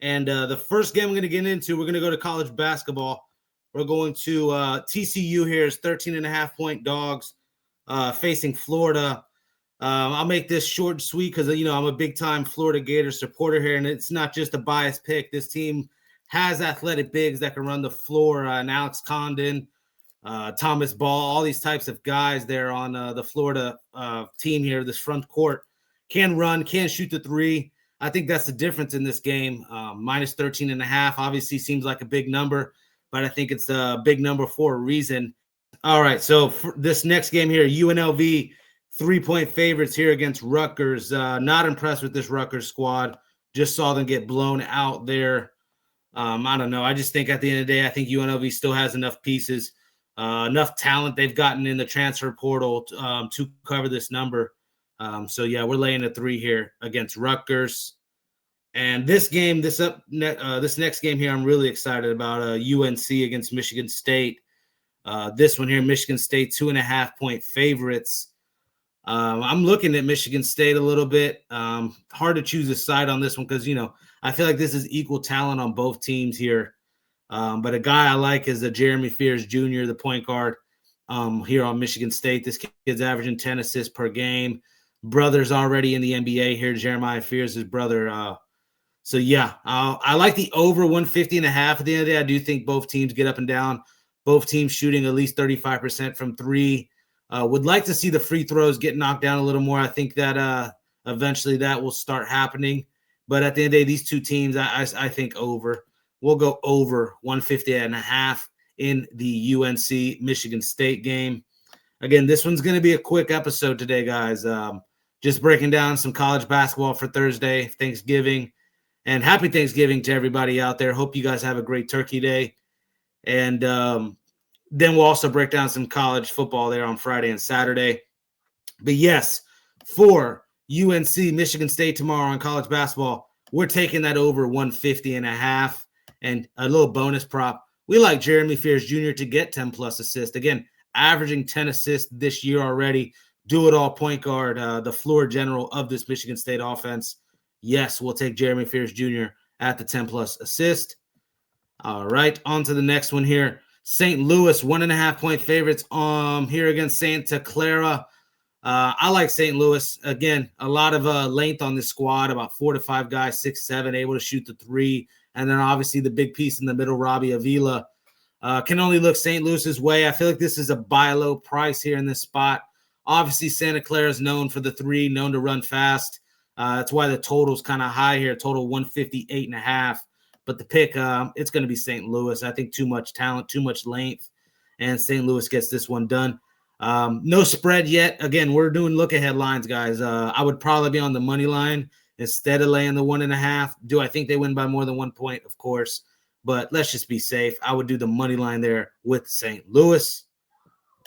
And the first game we're going to get into, we're going to go to college basketball. We're going to TCU here is 13.5-point dogs facing Florida. I'll make this short and sweet because, I'm a big-time Florida Gators supporter here, and it's not just a biased pick. This team has athletic bigs that can run the floor, and Alex Condon, Thomas Ball, all these types of guys there on the Florida team here, this front court, can run, can shoot the three. I think that's the difference in this game. Minus 13.5 obviously seems like a big number, but I think it's a big number for a reason. All right, so for this next game here, UNLV, 3-point favorites here against Rutgers. Not impressed with this Rutgers squad. Just saw them get blown out there. I don't know. I just think at the end of the day, I think UNLV still has enough pieces, enough talent they've gotten in the transfer portal to cover this number. So, yeah, we're laying a 3 here against Rutgers. And this game, this next game here, I'm really excited about UNC against Michigan State. This one here, Michigan State, 2.5-point favorites. I'm looking at Michigan State a little bit. Hard to choose a side on this one because, I feel like this is equal talent on both teams here. But a guy I like is Jeremy Fears Jr., the point guard here on Michigan State. This kid's averaging 10 assists per game. Brother's already in the NBA here. Jeremiah Fears, his brother. So, yeah, I like the over 150.5 at the end of the day. I do think both teams get up and down. Both teams shooting at least 35% from three. Would like to see the free throws get knocked down a little more. I think that eventually that will start happening. But at the end of the day, these two teams, I think over. We'll go over 150.5 in the UNC Michigan State game. Again, this one's going to be a quick episode today, guys. Just breaking down some college basketball for Thursday, Thanksgiving. And happy Thanksgiving to everybody out there. Hope you guys have a great Turkey Day. And then we'll also break down some college football there on Friday and Saturday. But yes, for UNC Michigan State tomorrow on college basketball, we're taking that over 150.5. And a little bonus prop. We like Jeremy Fears Jr. to get 10-plus assists. Again, averaging 10 assists this year already. Do-it-all point guard, the floor general of this Michigan State offense. Yes, we'll take Jeremy Fears Jr. at the 10-plus assist. All right, on to the next one here. St. Louis, 1.5-point favorites here against Santa Clara. I like St. Louis. Again, a lot of length on this squad, about 4 to 5 guys, 6'7", able to shoot the three. And then obviously the big piece in the middle, Robbie Avila. Can only look St. Louis's way. I feel like this is a buy low price here in this spot. Obviously, Santa Clara is known for the three, known to run fast. That's why the total is kind of high here, total 158.5. But the pick, it's going to be St. Louis. I think too much talent, too much length, and St. Louis gets this one done. No spread yet. Again, we're doing look-ahead lines, guys. I would probably be on the money line instead of laying the 1.5. Do I think they win by more than 1 point? Of course. But let's just be safe. I would do the money line there with St. Louis.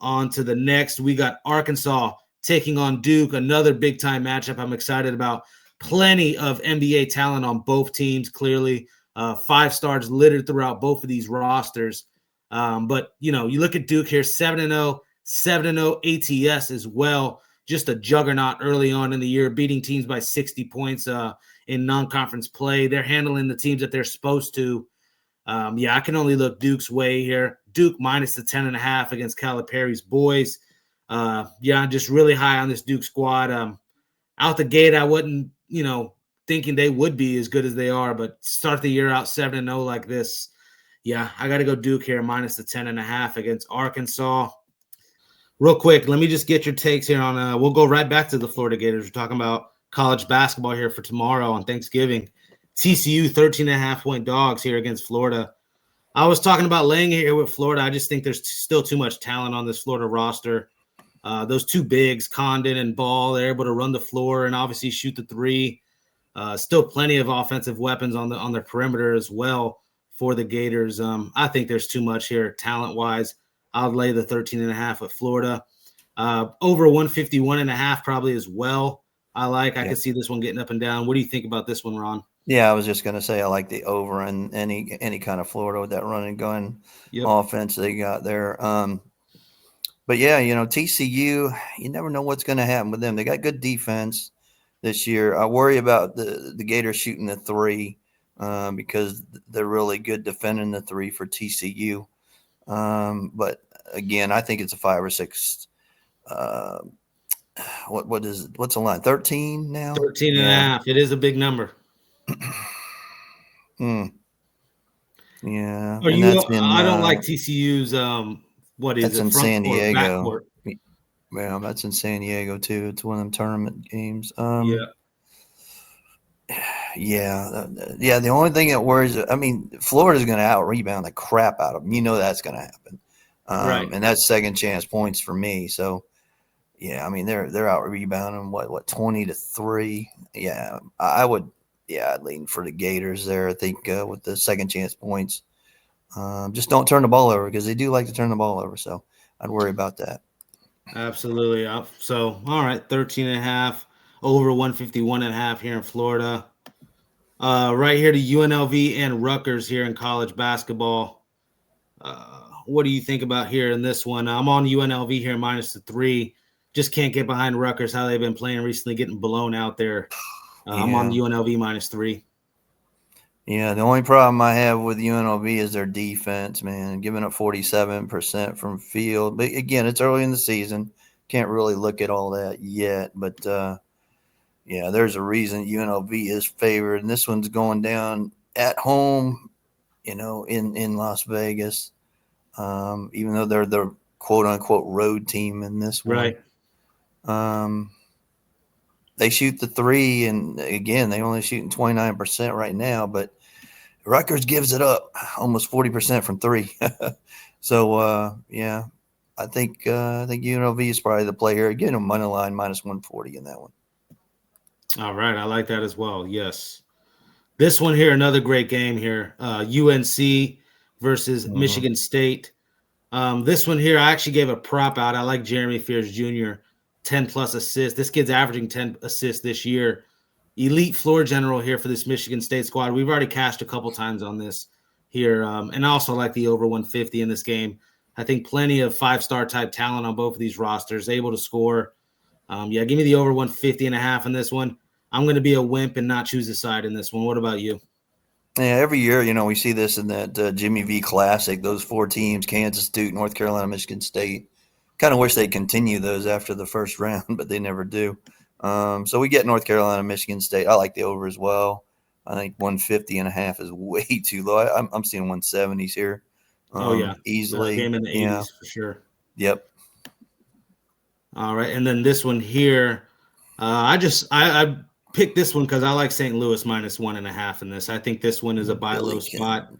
On to the next. We got Arkansas taking on Duke, another big-time matchup I'm excited about. Plenty of NBA talent on both teams, clearly. 5 stars littered throughout both of these rosters. But, you look at Duke here, 7-0, 7-0 ATS as well. Just a juggernaut early on in the year, beating teams by 60 points in non-conference play. They're handling the teams that they're supposed to. I can only look Duke's way here. Duke minus the 10.5 against Calipari's boys. I'm just really high on this Duke squad. Out the gate, I wasn't, thinking they would be as good as they are, but start the year out 7-0 like this. Yeah, I got to go Duke here, minus the 10.5 against Arkansas. Real quick, let me just get your takes here on we'll go right back to the Florida Gators. We're talking about college basketball here for tomorrow on Thanksgiving. TCU 13.5-point dogs here against Florida. I was talking about laying it here with Florida. I just think there's still too much talent on this Florida roster. Those two bigs, Condon and Ball, they're able to run the floor and obviously shoot the three. Still plenty of offensive weapons on their perimeter as well for the Gators. I think there's too much here talent-wise. I'll lay the 13.5 with Florida. Over 151.5 probably as well. I could see this one getting up and down. What do you think about this one, Ron? Yeah, I was just going to say I like the over and any kind of Florida with that running gun offense they got there. But yeah, TCU, you never know what's going to happen with them. They got good defense this year. I worry about the Gators shooting the three. because they're really good defending the 3 for TCU. But again, I think it's a 5 or 6. What's the line? 13 now? 13 and a half. It is a big number. Yeah. Are and you? that's in, I don't like TCU's. What is that's it? in Front San court, back Diego. court. Yeah, that's in San Diego too. It's one of them tournament games. Yeah. Yeah. The only thing that worries, I mean, Florida's going to out rebound the crap out of them. You know that's going to happen. Right. And that's second chance points for me. So, yeah, I mean they're out rebounding what 20-3. Yeah, I'd lean for the Gators there. I think with the second chance points, just don't turn the ball over because they do like to turn the ball over. So I'd worry about that. Absolutely. So, all right, 13 and a half, over 151 and a half here in Florida. Right here to UNLV and Rutgers here in college basketball. What do you think about here in this one? I'm on UNLV here minus the 3. Just can't get behind Rutgers, how they've been playing recently, getting blown out there. I'm on UNLV minus 3. Yeah, the only problem I have with UNLV is their defense, man, giving up 47% from field. But again, it's early in the season. Can't really look at all that yet. But, yeah, there's a reason UNLV is favored. And this one's going down at home, in Las Vegas, even though they're the quote-unquote road team in this one. Right. They shoot the 3, and, again, they only shooting 29% right now. But Rutgers gives it up almost 40% from 3. So, yeah, I think UNLV is probably the play here. Again, a money line minus 140 in that one. All right. I like that as well. Yes. This one here, another great game here. UNC versus Michigan State. This one here, I actually gave a prop out. I like Jeremy Fears Jr., 10-plus assists. This kid's averaging 10 assists this year. Elite floor general here for this Michigan State squad. We've already cashed a couple times on this here. And I also like the over 150 in this game. I think plenty of 5-star type talent on both of these rosters, able to score. Give me the over 150 and a half in this one. I'm going to be a wimp and not choose a side in this one. What about you? Yeah, every year, we see this in that Jimmy V Classic. Those 4 teams, Kansas, Duke, North Carolina, Michigan State. Kind of wish they'd continue those after the first round, but they never do. So we get North Carolina, Michigan State. I like the over as well. I think 150 and a half is way too low. I'm seeing 170s here. Easily. Game in the 80s for sure. Yep. All right, and then this one here, I picked this one because I like St. Louis minus 1.5 in this. I think this one is a buy low spot.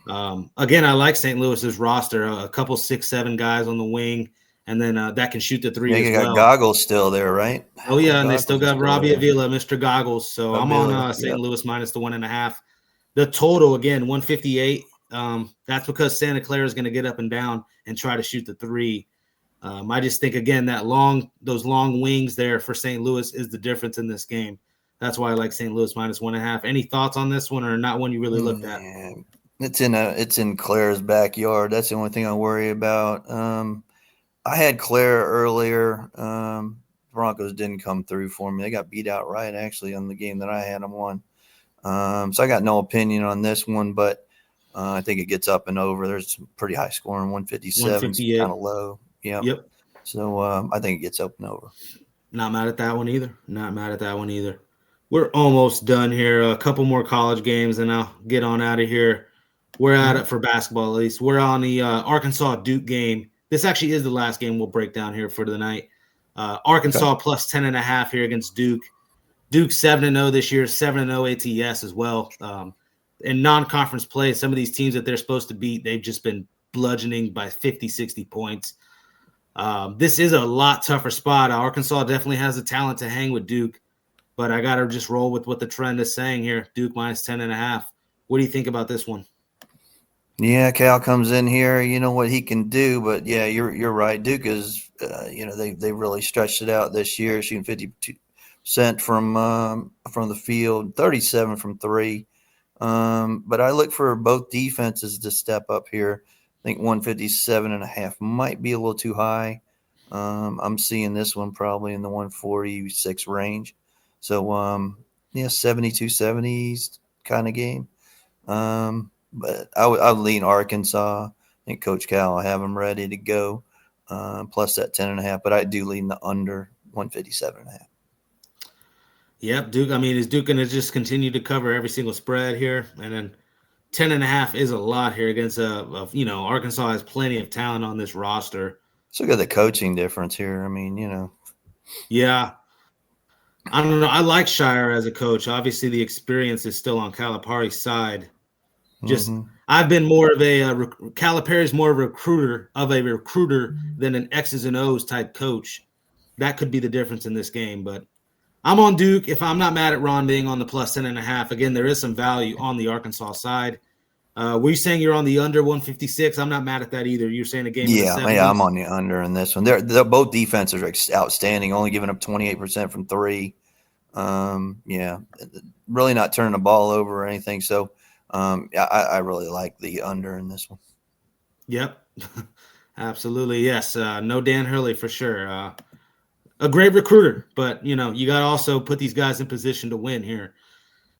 Again, I like St. Louis's roster, a couple 6'7" guys on the wing, and then that can shoot the 3 as well. They got Goggles still there, right? Oh yeah, and they still got Robbie Avila, Mr. Goggles. So I'm on St. Louis minus the 1.5. The total again 158. That's because Santa Clara is going to get up and down and try to shoot the 3. I just think again that those long wings there for St. Louis is the difference in this game. That's why I like St. Louis minus 1.5. Any thoughts on this one, or not one you really looked at? It's in Clara's backyard. That's the only thing I worry about. I had Clara earlier. Broncos didn't come through for me. They got beat outright actually on the game that I had them on. So I got no opinion on this one, but I think it gets up and over. There's some pretty high scoring. 157 is kind of low. Yep. So I think it gets up and over. Not mad at that one either. We're almost done here. A couple more college games, and I'll get on out of here. We're at it for basketball, at least. We're on the Arkansas Duke game. This actually is the last game we'll break down here for the night. Arkansas plus 10.5 here against Duke. Duke 7-0 this year, 7-0 ATS as well. In non-conference play, some of these teams that they're supposed to beat, they've just been bludgeoning by 50, 60 points. This is a lot tougher spot. Arkansas definitely has the talent to hang with Duke, but I got to just roll with what the trend is saying here. Duke minus 10.5. What do you think about this one? Yeah, Cal comes in here. You know what he can do, but yeah, you're right. Duke is, they really stretched it out this year, shooting 52% from the field, 37 from 3. But I look for both defenses to step up here. I think 157.5 might be a little too high. I'm seeing this one probably in the 146 range. So 72-70s kind of game. But I would lean Arkansas. I think Coach Cal will have them ready to go, plus that 10.5. But I do lean the under 157.5. Yep, Duke. I mean, is Duke going to just continue to cover every single spread here? And then 10.5 is a lot here against Arkansas has plenty of talent on this roster. So look at the coaching difference here. I mean, Yeah. I don't know. I like Shire as a coach. Obviously, the experience is still on Calipari's side. Just I've been more of a Calipari's more of a recruiter than an X's and O's type coach. That could be the difference in this game. But I'm on Duke. If I'm not mad at Ron being on the plus 10.5, again, there is some value on the Arkansas side. Were you saying you're on the under 156? I'm not mad at that either. You're saying a game in the 70s? Yeah, I'm on the under in this one. They're both defenses are outstanding, only giving up 28% from three. Yeah, really not turning the ball over or anything. So, I really like the under in this one. Yep, absolutely. Yes, no Dan Hurley for sure. A great recruiter, but you got to also put these guys in position to win here.